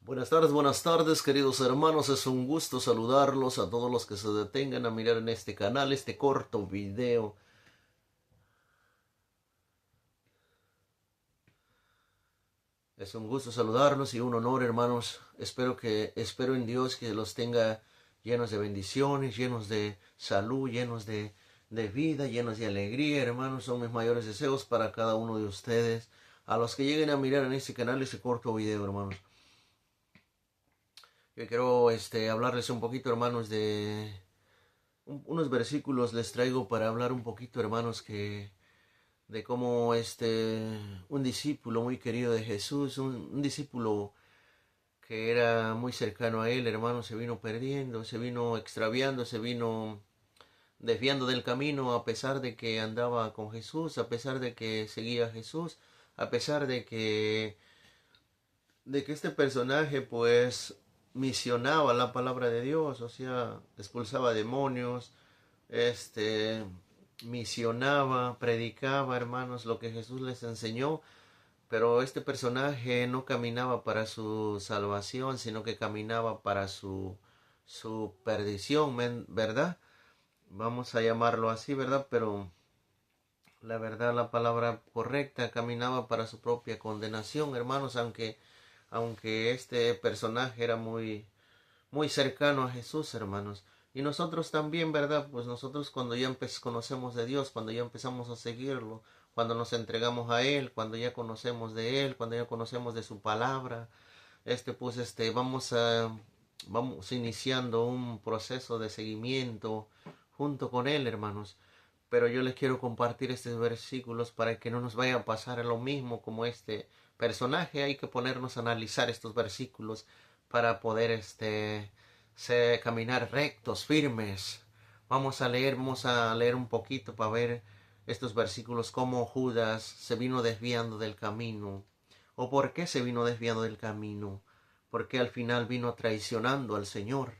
Buenas tardes, queridos hermanos. Es un gusto saludarlos a todos los que se detengan a mirar en este canal, este corto video. Es un gusto saludarlos y un honor, hermanos. Espero en Dios que los tenga llenos de bendiciones, llenos de salud, llenos de vida, llenos de alegría, hermanos. Son mis mayores deseos para cada uno de ustedes. A los que lleguen a mirar en este canal, este corto video, hermanos. Yo quiero hablarles un poquito, hermanos, de unos versículos les traigo para hablar un poquito, hermanos, de cómo un discípulo muy querido de Jesús, un discípulo que era muy cercano a él, hermanos, se vino perdiendo, se vino extraviando, se vino desviando del camino a pesar de que andaba con Jesús, a pesar de que seguía a Jesús, a pesar de que este personaje pues misionaba la palabra de Dios, o sea, expulsaba demonios, este misionaba, predicaba, hermanos, lo que Jesús les enseñó, pero este personaje no caminaba para su salvación, sino que caminaba para su perdición, ¿verdad? Vamos a llamarlo así, ¿verdad? Pero la verdad, la palabra correcta, caminaba para su propia condenación, hermanos, aunque este personaje era muy cercano a Jesús, hermanos. Y nosotros también, ¿verdad? Pues nosotros cuando ya conocemos de Dios, cuando ya empezamos a seguirlo, cuando nos entregamos a Él, cuando ya conocemos de Él, cuando ya conocemos de su palabra, vamos iniciando un proceso de seguimiento junto con Él, hermanos. Pero yo les quiero compartir estos versículos para que no nos vaya a pasar lo mismo como este personaje. Hay que ponernos a analizar estos versículos para poder caminar rectos, firmes. Vamos a leer un poquito para ver estos versículos, cómo Judas se vino desviando del camino, o por qué se vino desviando del camino, porque al final vino traicionando al Señor.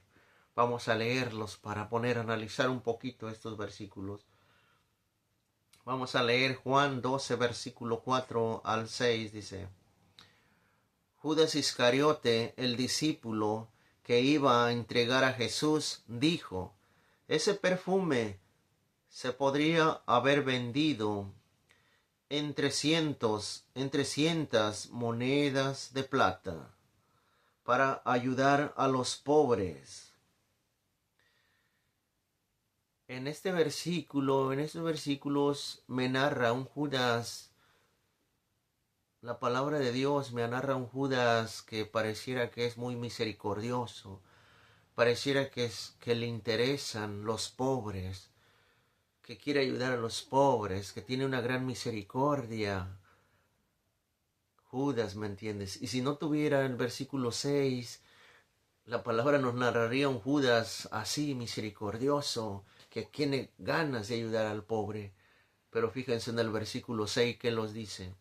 Vamos a leerlos para poner a analizar un poquito estos versículos. Vamos a leer Juan 12, versículo 4 al 6, dice: Judas Iscariote, el discípulo que iba a entregar a Jesús, dijo: ese perfume se podría haber vendido en 300 monedas de plata para ayudar a los pobres. En estos versículos me narra un Judas, la palabra de Dios me narra un Judas que pareciera que es muy misericordioso, pareciera que le interesan los pobres, que quiere ayudar a los pobres, que tiene una gran misericordia. Judas, ¿me entiendes? Y si no tuviera el versículo 6, la palabra nos narraría un Judas así, misericordioso, que tiene ganas de ayudar al pobre. Pero fíjense en el versículo 6 que los dice: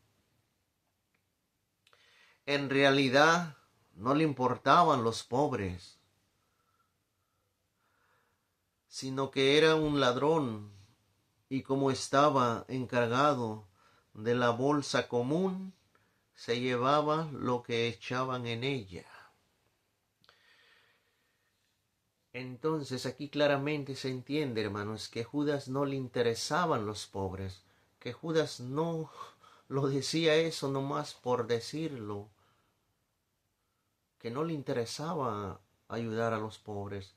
en realidad no le importaban los pobres, sino que era un ladrón, y como estaba encargado de la bolsa común, se llevaba lo que echaban en ella. Entonces aquí claramente se entiende, hermanos, que Judas no le interesaban los pobres, que Judas no lo decía eso nomás por decirlo, que no le interesaba ayudar a los pobres.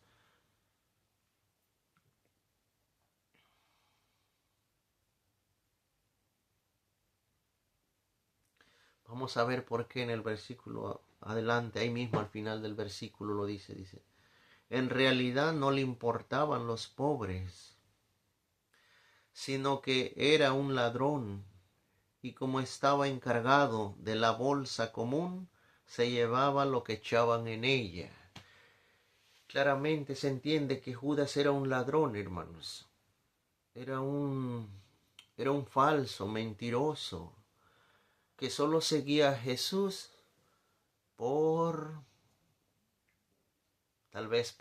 Vamos a ver por qué en el versículo adelante, ahí mismo al final del versículo lo dice, en realidad no le importaban los pobres, sino que era un ladrón, y como estaba encargado de la bolsa común, se llevaba lo que echaban en ella. Claramente se entiende que Judas era un ladrón, hermanos. Era un falso, mentiroso, que solo seguía a Jesús tal vez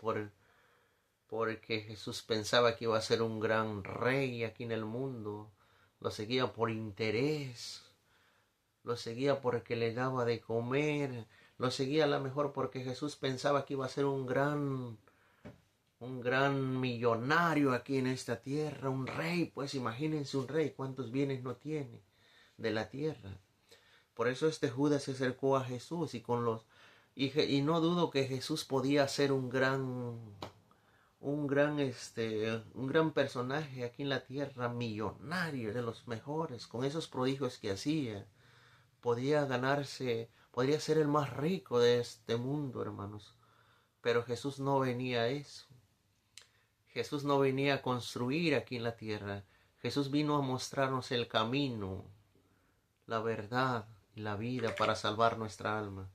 porque Jesús pensaba que iba a ser un gran rey aquí en el mundo. Lo seguía por interés, lo seguía porque le daba de comer, Lo seguía a lo mejor porque Jesús pensaba que iba a ser un gran millonario aquí en esta tierra, un rey. Pues imagínense un rey, cuántos bienes no tiene de la tierra. Por eso este Judas se acercó a Jesús y no dudo que Jesús podía ser un gran personaje aquí en la tierra, millonario, de los mejores, con esos prodigios que hacía. Podría ser el más rico de este mundo, hermanos. Pero Jesús no venía a eso. Jesús no venía a construir aquí en la tierra. Jesús vino a mostrarnos el camino, la verdad y la vida para salvar nuestra alma.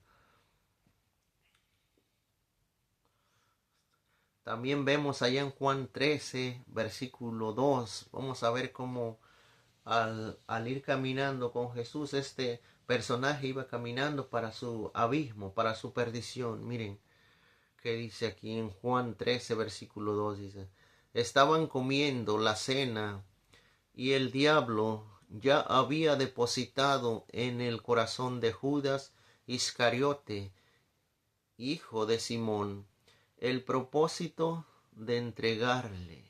También vemos allá en Juan 13, versículo 2. Vamos a ver cómo al ir caminando con Jesús, este personaje iba caminando para su abismo, para su perdición. Miren qué dice aquí en Juan 13, versículo 2. Dice, estaban comiendo la cena y el diablo ya había depositado en el corazón de Judas Iscariote, hijo de Simón, el propósito de entregarle.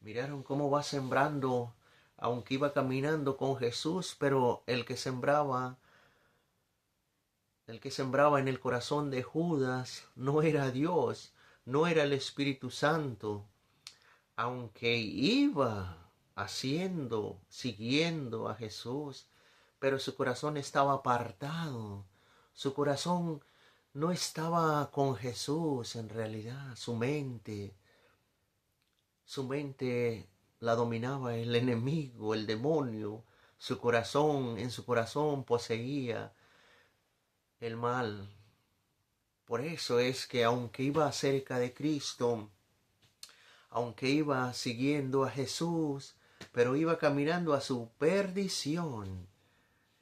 Miraron cómo va sembrando, aunque iba caminando con Jesús, pero el que sembraba en el corazón de Judas no era Dios, no era el Espíritu Santo, aunque iba siguiendo a Jesús, pero su corazón estaba apartado, su corazón no estaba con Jesús en realidad, su mente la dominaba el enemigo, el demonio, en su corazón poseía el mal. Por eso es que aunque iba cerca de Cristo, aunque iba siguiendo a Jesús, pero iba caminando a su perdición.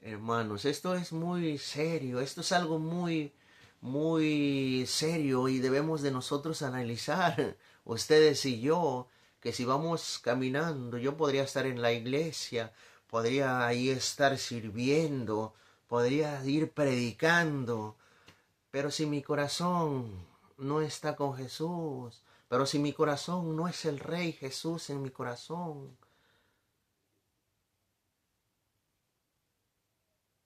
Hermanos, esto es muy serio, esto es algo muy, muy serio y debemos de nosotros analizar, ustedes y yo, que si vamos caminando, yo podría estar en la iglesia, podría ahí estar sirviendo, podría ir predicando, pero si mi corazón no está con Jesús, pero si mi corazón no es el Rey Jesús en mi corazón,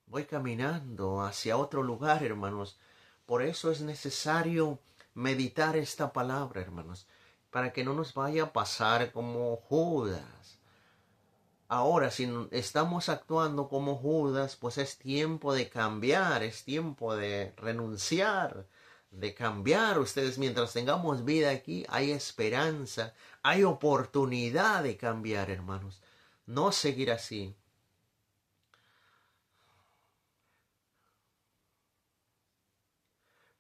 voy caminando hacia otro lugar, hermanos. Por eso es necesario meditar esta palabra, hermanos, para que no nos vaya a pasar como Judas. Ahora, si estamos actuando como Judas, pues es tiempo de cambiar, es tiempo de renunciar, de cambiar. Ustedes, mientras tengamos vida aquí, hay esperanza, hay oportunidad de cambiar, hermanos. No seguir así.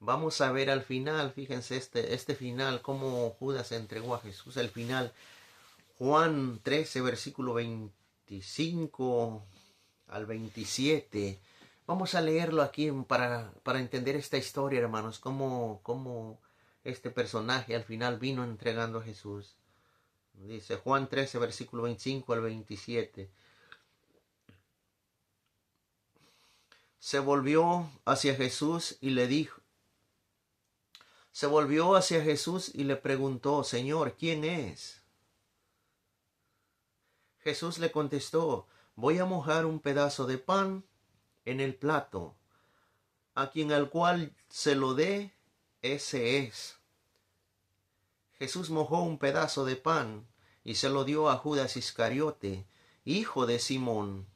Vamos a ver al final, fíjense este final, cómo Judas entregó a Jesús. El final, Juan 13, versículo 25 al 27. Vamos a leerlo aquí para entender esta historia, hermanos, cómo este personaje al final vino entregando a Jesús. Dice Juan 13, versículo 25 al 27. Se volvió hacia Jesús y le dijo, Se volvió hacia Jesús y le preguntó, Señor, ¿quién es? Jesús le contestó, voy a mojar un pedazo de pan en el plato. A quien al cual se lo dé, ese es. Jesús mojó un pedazo de pan y se lo dio a Judas Iscariote, hijo de Simón.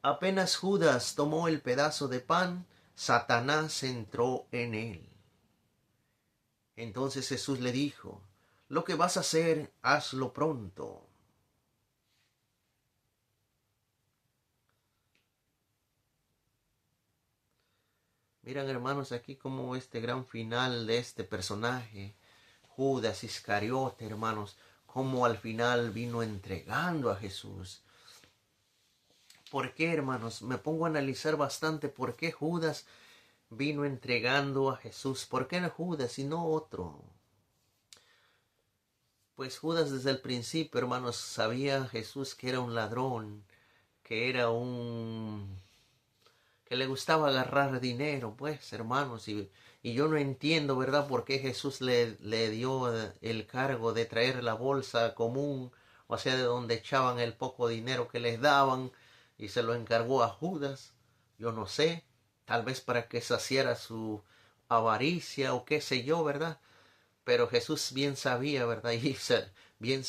Apenas Judas tomó el pedazo de pan, Satanás entró en él. Entonces Jesús le dijo, lo que vas a hacer, hazlo pronto. Miran, hermanos, aquí como este gran final de este personaje, Judas Iscariote, hermanos, como al final vino entregando a Jesús. ¿Por qué, hermanos? Me pongo a analizar bastante por qué Judas vino entregando a Jesús. ¿Por qué no Judas y no otro? Pues Judas desde el principio, hermanos, sabía Jesús que era un ladrón, que que le gustaba agarrar dinero, pues, hermanos, y yo no entiendo, ¿verdad?, por qué Jesús le dio el cargo de traer la bolsa común, o sea, de donde echaban el poco dinero que les daban, y se lo encargó a Judas. Yo no sé, tal vez para que saciara su avaricia o qué sé yo, ¿verdad? Pero Jesús bien sabía, ¿verdad? Y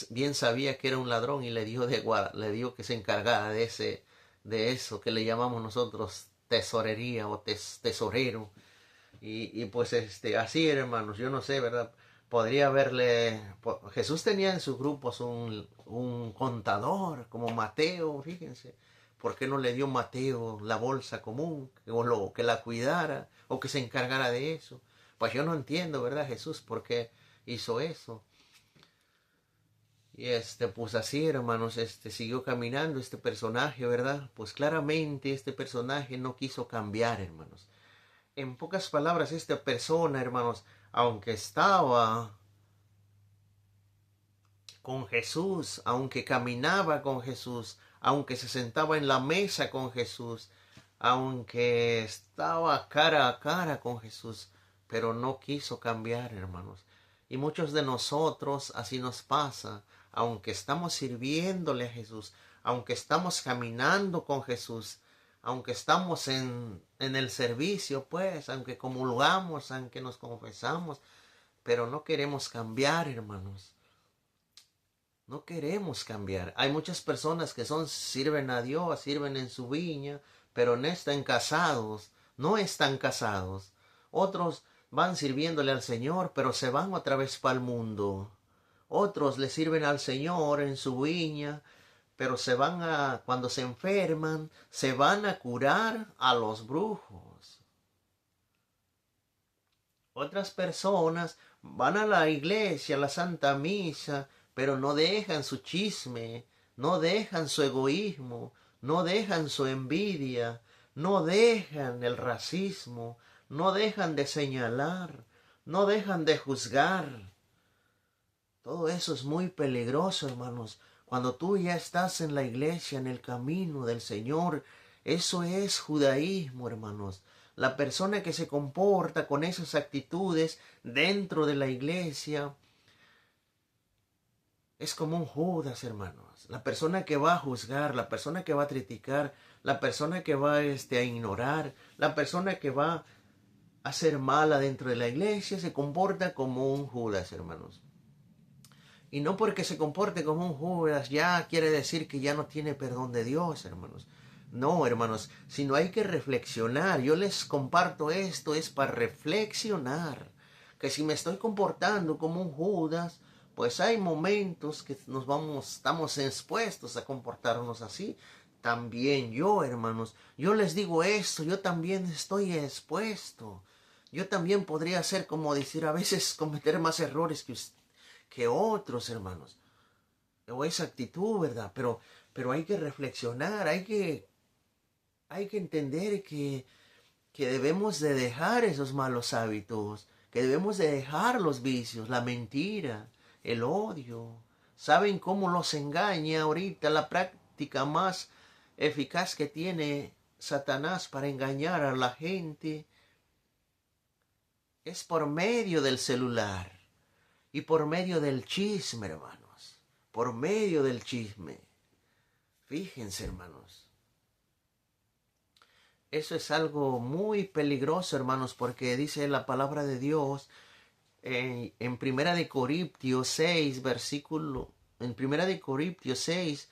bien sabía que era un ladrón y le dio que se encargara de eso que le llamamos nosotros tesorería o tesorero. Y pues así, hermanos, yo no sé, ¿verdad? Podría haberle... Jesús tenía en sus grupos un contador como Mateo, fíjense. ¿Por qué no le dio Mateo la bolsa común? Que la cuidara o que se encargara de eso. Pues yo no entiendo, ¿verdad, Jesús, por qué hizo eso? Y pues así, hermanos, siguió caminando este personaje, ¿verdad? Pues claramente este personaje no quiso cambiar, hermanos. En pocas palabras, esta persona, hermanos, aunque estaba con Jesús, aunque caminaba con Jesús, aunque se sentaba en la mesa con Jesús, aunque estaba cara a cara con Jesús, pero no quiso cambiar, hermanos. Y muchos de nosotros así nos pasa, aunque estamos sirviéndole a Jesús, aunque estamos caminando con Jesús, aunque estamos en el servicio, pues, aunque comulgamos, aunque nos confesamos, pero no queremos cambiar, hermanos. No queremos cambiar. Hay muchas personas que sirven a Dios, sirven en su viña, pero no están casados, no están casados. Otros van sirviéndole al Señor, pero se van otra vez para el mundo. Otros le sirven al Señor en su viña, pero cuando se enferman, se van a curar a los brujos. Otras personas van a la iglesia, a la Santa Misa, pero no dejan su chisme, no dejan su egoísmo, no dejan su envidia, no dejan el racismo, no dejan de señalar, no dejan de juzgar. Todo eso es muy peligroso, hermanos. Cuando tú ya estás en la iglesia, en el camino del Señor, eso es judaísmo, hermanos. La persona que se comporta con esas actitudes dentro de la iglesia es como un Judas, hermanos. La persona que va a juzgar, la persona que va a criticar, la persona que va a ignorar, la persona que va a ser mala dentro de la iglesia, se comporta como un Judas, hermanos. Y no porque se comporte como un Judas ya quiere decir que ya no tiene perdón de Dios, hermanos. No, hermanos, sino hay que reflexionar. Yo les comparto esto, es para reflexionar. Que si me estoy comportando como un Judas, pues hay momentos que estamos expuestos a comportarnos así. También yo, hermanos, yo les digo esto, yo también estoy expuesto. Yo también podría ser, como decir, a veces cometer más errores que otros, hermanos. O esa actitud, ¿verdad? Pero hay que reflexionar, hay que entender que debemos de dejar esos malos hábitos, que debemos de dejar los vicios, la mentira, el odio. ¿Saben cómo los engaña ahorita la práctica más eficaz que tiene Satanás para engañar a la gente? Es por medio del celular y por medio del chisme, hermanos. Por medio del chisme. Fíjense, hermanos. Eso es algo muy peligroso, hermanos, porque dice la palabra de Dios en Primera de Corintios 6, Primera de Corintios 6,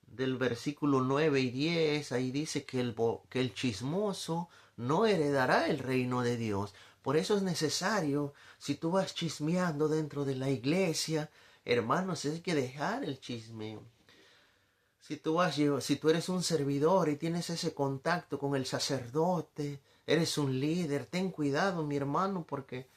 del versículo 9 y 10, ahí dice que el chismoso no heredará el reino de Dios. Por eso es necesario, si tú vas chismeando dentro de la iglesia, hermanos, hay que dejar el chisme. Si tú eres un servidor y tienes ese contacto con el sacerdote, eres un líder, ten cuidado, mi hermano, porque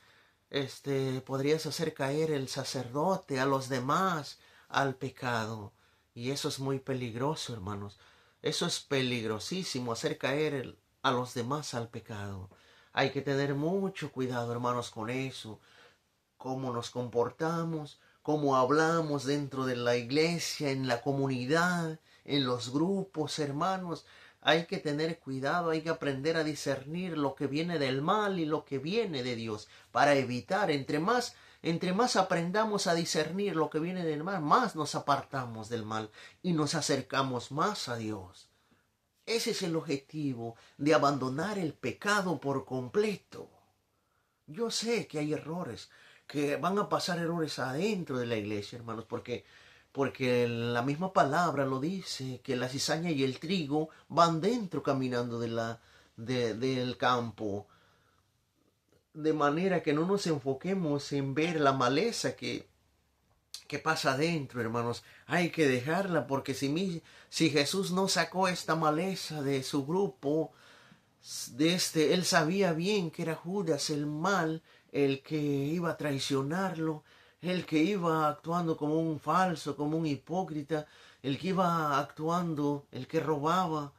podrías hacer caer el sacerdote a los demás al pecado. Y eso es muy peligroso, hermanos. Eso es peligrosísimo, hacer caer a los demás al pecado. Hay que tener mucho cuidado, hermanos, con eso. Cómo nos comportamos, cómo hablamos dentro de la iglesia, en la comunidad, en los grupos, hermanos. hay que tener cuidado, hay que aprender a discernir lo que viene del mal y lo que viene de Dios, para evitar, entre más aprendamos a discernir lo que viene del mal, más nos apartamos del mal y nos acercamos más a Dios. Ese es el objetivo de abandonar el pecado por completo. Yo sé que hay errores, que van a pasar errores adentro de la iglesia, hermanos, porque la misma palabra lo dice, que la cizaña y el trigo van dentro caminando del campo. De manera que no nos enfoquemos en ver la maleza que pasa adentro, hermanos. Hay que dejarla, porque si Jesús no sacó esta maleza de su grupo, él sabía bien que era Judas el mal, el que iba a traicionarlo, el que iba actuando como un falso, como un hipócrita, el que iba actuando, el que robaba,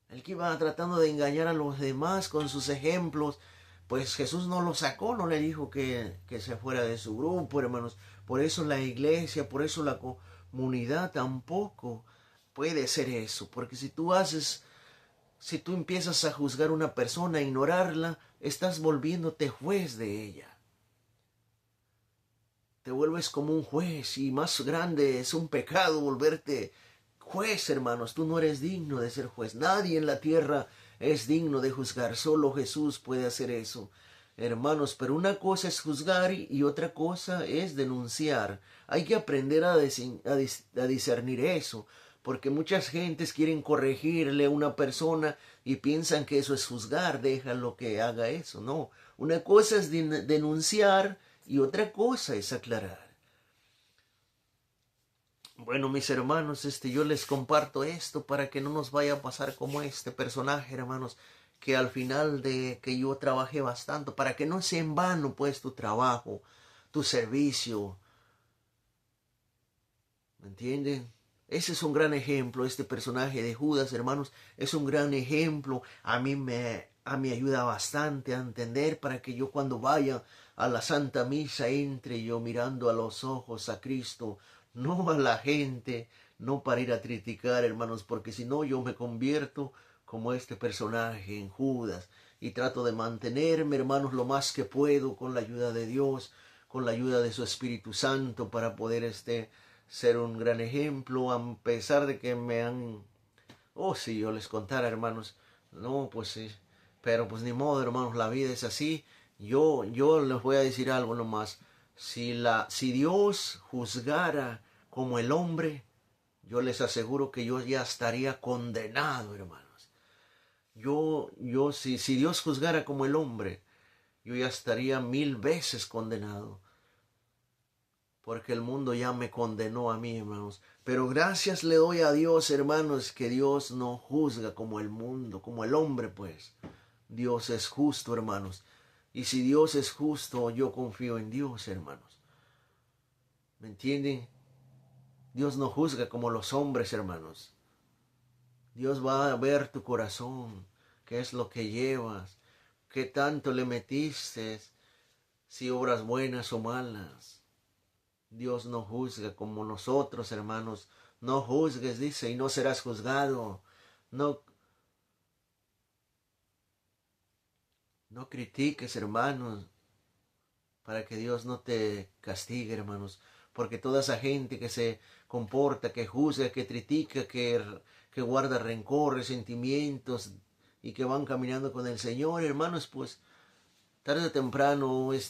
el que iba tratando de engañar a los demás con sus ejemplos. Pues Jesús no lo sacó, no le dijo que se fuera de su grupo, hermanos. Por eso la iglesia, por eso la comunidad tampoco puede ser eso. Porque si tú empiezas a juzgar a una persona, a ignorarla, estás volviéndote juez de ella. Te vuelves como un juez, y más grande es un pecado volverte juez, hermanos. Tú no eres digno de ser juez. Nadie en la tierra es digno de juzgar. Solo Jesús puede hacer eso, hermanos. Pero una cosa es juzgar y otra cosa es denunciar. Hay que aprender a discernir eso, porque muchas gentes quieren corregirle a una persona y piensan que eso es juzgar. Déjalo que haga eso. No, una cosa es denunciar y otra cosa es aclarar. Bueno, mis hermanos, yo les comparto esto para que no nos vaya a pasar como este personaje, hermanos, que al final de que yo trabajé bastante, para que no sea en vano, pues, tu trabajo, tu servicio. ¿Me entienden? Ese es un gran ejemplo, este personaje de Judas, hermanos, es un gran ejemplo. A mí me ayuda bastante a entender, para que yo cuando vaya a la Santa Misa entre yo mirando a los ojos a Cristo, no a la gente, no para ir a criticar, hermanos, porque si no yo me convierto como este personaje en Judas, y trato de mantenerme, hermanos, lo más que puedo con la ayuda de Dios, con la ayuda de su Espíritu Santo, para poder ser un gran ejemplo, a pesar de que me han... Oh, si yo les contara, hermanos, no, pues sí, pero pues ni modo, hermanos, la vida es así. Yo les voy a decir algo nomás. Si Dios juzgara como el hombre, yo les aseguro que yo ya estaría condenado, hermanos. Si Dios juzgara como el hombre, yo ya estaría 1000 veces condenado, porque el mundo ya me condenó a mí, hermanos. Pero gracias le doy a Dios, hermanos, que Dios no juzga como el mundo, como el hombre, pues. Dios es justo, hermanos. Y si Dios es justo, yo confío en Dios, hermanos. ¿Me entienden? Dios no juzga como los hombres, hermanos. Dios va a ver tu corazón, qué es lo que llevas, qué tanto le metiste, si obras buenas o malas. Dios no juzga como nosotros, hermanos. No juzgues, dice, y no serás juzgado. No, no critiques, hermanos, para que Dios no te castigue, hermanos. Porque toda esa gente que se comporta, que juzga, que critica, que guarda rencor, resentimientos, y que van caminando con el Señor, hermanos, pues tarde o temprano hay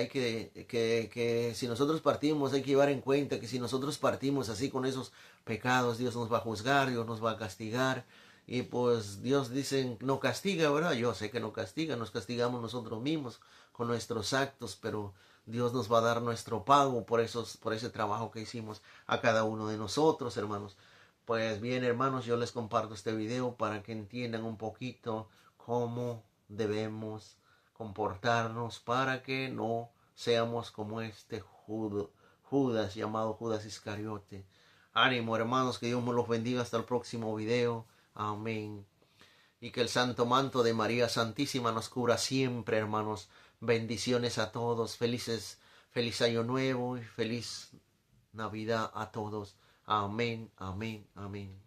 que si nosotros partimos, hay que llevar en cuenta que si nosotros partimos así con esos pecados, Dios nos va a juzgar, Dios nos va a castigar. Y pues Dios dice, no castiga, ¿verdad? Yo sé que no castiga, nos castigamos nosotros mismos con nuestros actos, pero Dios nos va a dar nuestro pago por ese trabajo que hicimos a cada uno de nosotros, hermanos. Pues bien, hermanos, yo les comparto este video para que entiendan un poquito cómo debemos comportarnos, para que no seamos como este Judas, llamado Judas Iscariote. Ánimo, hermanos, que Dios me los bendiga hasta el próximo video. Amén. Y que el santo manto de María Santísima nos cubra siempre, hermanos. Bendiciones a todos. Feliz año nuevo y feliz Navidad a todos. Amén, amén, amén.